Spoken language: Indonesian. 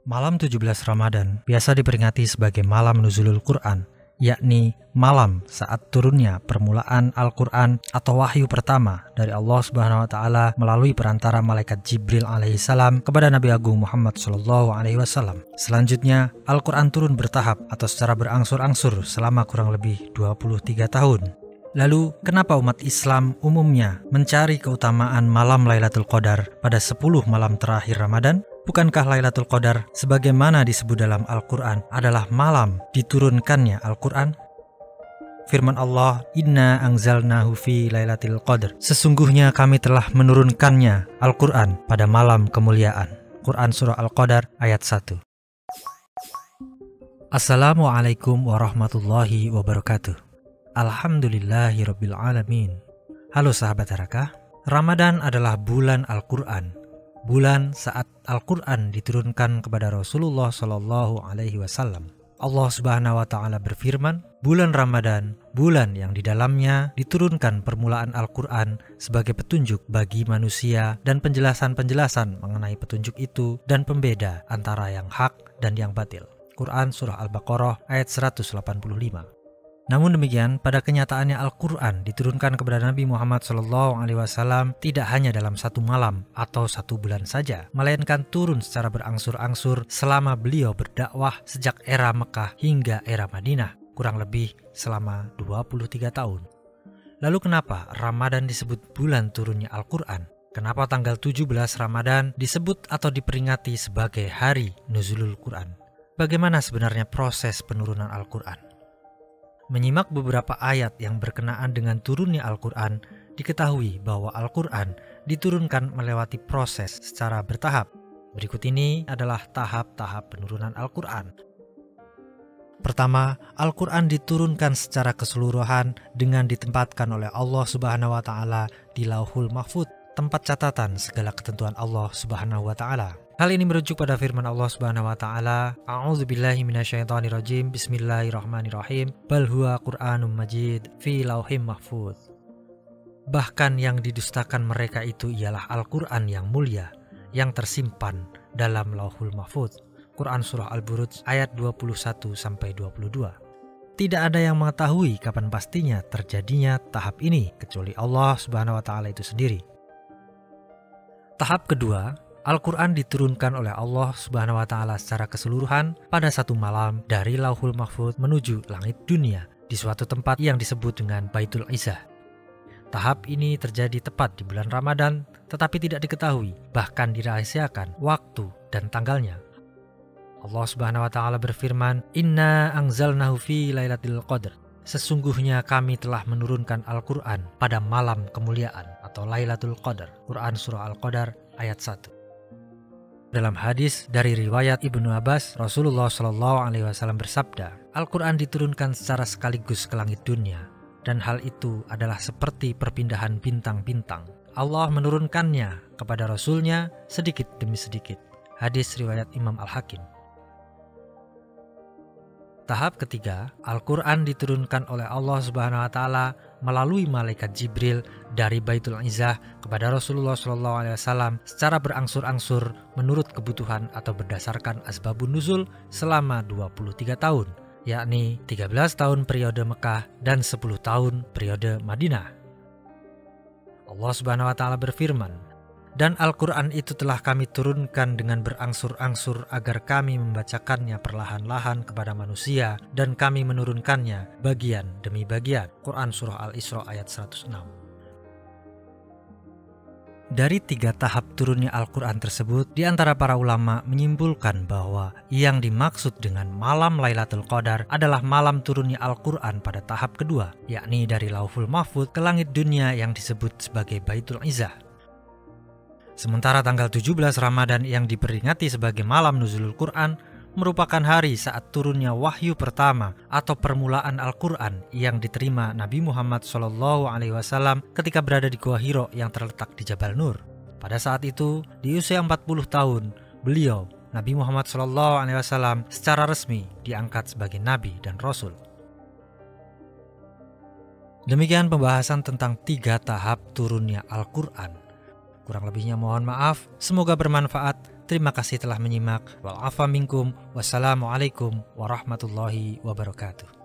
Malam 17 Ramadan biasa diperingati sebagai malam nuzulul Quran, yakni malam saat turunnya permulaan Al-Quran atau wahyu pertama dari Allah Subhanahu wa Ta'ala melalui perantara malaikat Jibril alaihissalam kepada Nabi Agung Muhammad SAW. Selanjutnya, Al-Quran turun bertahap atau secara berangsur-angsur selama kurang lebih 23 tahun. Lalu, kenapa umat Islam umumnya mencari keutamaan malam Lailatul Qadar pada 10 malam terakhir Ramadan? Bukankah Lailatul Qadar sebagaimana disebut dalam Al-Quran adalah malam diturunkannya Al-Quran? Firman Allah, Inna anzalnahu fi Lailatul Qadar. Sesungguhnya kami telah menurunkannya Al-Quran pada malam kemuliaan. Quran Surah Al-Qadar ayat 1. Assalamualaikum warahmatullahi wabarakatuh. Alhamdulillahirabbil alamin. Halo sahabat Harakah, Ramadan adalah bulan Al-Quran. Bulan saat Al-Quran diturunkan kepada Rasulullah SAW. Allah Subhanahu wa Ta'ala berfirman, bulan Ramadan, bulan yang di dalamnya diturunkan permulaan Al-Quran sebagai petunjuk bagi manusia dan penjelasan-penjelasan mengenai petunjuk itu dan pembeda antara yang hak dan yang batil. Quran Surah Al-Baqarah ayat 185. Namun demikian, pada kenyataannya Al-Quran diturunkan kepada Nabi Muhammad SAW tidak hanya dalam satu malam atau satu bulan saja, melainkan turun secara berangsur-angsur selama beliau berdakwah sejak era Mekah hingga era Madinah, kurang lebih selama 23 tahun. Lalu kenapa Ramadan disebut bulan turunnya Al-Quran? Kenapa tanggal 17 Ramadan disebut atau diperingati sebagai hari Nuzulul Quran? Bagaimana sebenarnya proses penurunan Al-Quran? Menyimak beberapa ayat yang berkenaan dengan turunnya Al-Quran, diketahui bahwa Al-Quran diturunkan melewati proses secara bertahap. Berikut ini adalah tahap-tahap penurunan Al-Quran. Pertama, Al-Quran diturunkan secara keseluruhan dengan ditempatkan oleh Allah Subhanahu wa Ta'ala di Lauhul Mahfuz, tempat catatan segala ketentuan Allah Subhanahu wa Ta'ala. Hal ini merujuk pada firman Allah Subhanahu wa Ta'ala, A'udzubillahi minasyaitonirrajim, Bismillahirrahmanirrahim, Bal huwa Qur'anum Majid fi Lauhim Mahfuz. Bahkan yang didustakan mereka itu ialah Al-Quran yang mulia, yang tersimpan dalam Lauhul Mahfuz. Quran Surah Al-Buruj ayat 21-22. Tidak ada yang mengetahui kapan pastinya terjadinya tahap ini kecuali Allah Subhanahu wa Ta'ala itu sendiri. Tahap kedua, Al-Quran diturunkan oleh Allah Subhanahu wa Ta'ala secara keseluruhan pada satu malam dari Lauhul Mahfuz menuju langit dunia di suatu tempat yang disebut dengan Baitul Izzah. Tahap ini terjadi tepat di bulan Ramadan, tetapi tidak diketahui, bahkan dirahasiakan waktu dan tanggalnya. Allah Subhanahu wa Ta'ala berfirman, Inna anzalnahu fi Lailatul Qadar. Sesungguhnya kami telah menurunkan Al-Quran pada malam kemuliaan atau Lailatul Qadar. Quran Surah Al-Qadar ayat 1. Dalam hadis dari riwayat Ibnu Abbas, Rasulullah SAW bersabda, Al-Quran diturunkan secara sekaligus ke langit dunia, dan hal itu adalah seperti perpindahan bintang-bintang. Allah menurunkannya kepada Rasulnya sedikit demi sedikit. Hadis riwayat Imam Al-Hakim. Tahap ketiga, Al-Quran diturunkan oleh Allah Subhanahu wa Ta'ala melalui malaikat Jibril dari Baitul Izzah kepada Rasulullah SAW secara berangsur-angsur menurut kebutuhan atau berdasarkan asbabun nuzul selama 23 tahun, yakni 13 tahun periode Mekah dan 10 tahun periode Madinah. Allah Subhanahu wa Ta'ala berfirman, dan Al-Quran itu telah kami turunkan dengan berangsur-angsur agar kami membacakannya perlahan-lahan kepada manusia dan kami menurunkannya bagian demi bagian. Quran Surah Al-Isra ayat 106. Dari 3 tahap turunnya Al-Quran tersebut, di antara para ulama menyimpulkan bahwa yang dimaksud dengan malam Lailatul Qadar adalah malam turunnya Al-Quran pada tahap kedua, yakni dari Lauhul Mahfuz ke langit dunia yang disebut sebagai Baitul Izzah. Sementara tanggal 17 Ramadan yang diperingati sebagai malam Nuzulul Quran merupakan hari saat turunnya wahyu pertama atau permulaan Al-Quran yang diterima Nabi Muhammad SAW ketika berada di Gua Hiro yang terletak di Jabal Nur. Pada saat itu, di usia 40 tahun, beliau, Nabi Muhammad SAW, secara resmi diangkat sebagai Nabi dan Rasul. Demikian pembahasan tentang 3 tahap turunnya Al-Quran. Kurang lebihnya mohon maaf, semoga bermanfaat. Terima kasih telah menyimak. Wal afa minkum. Wassalamualaikum warahmatullahi wabarakatuh.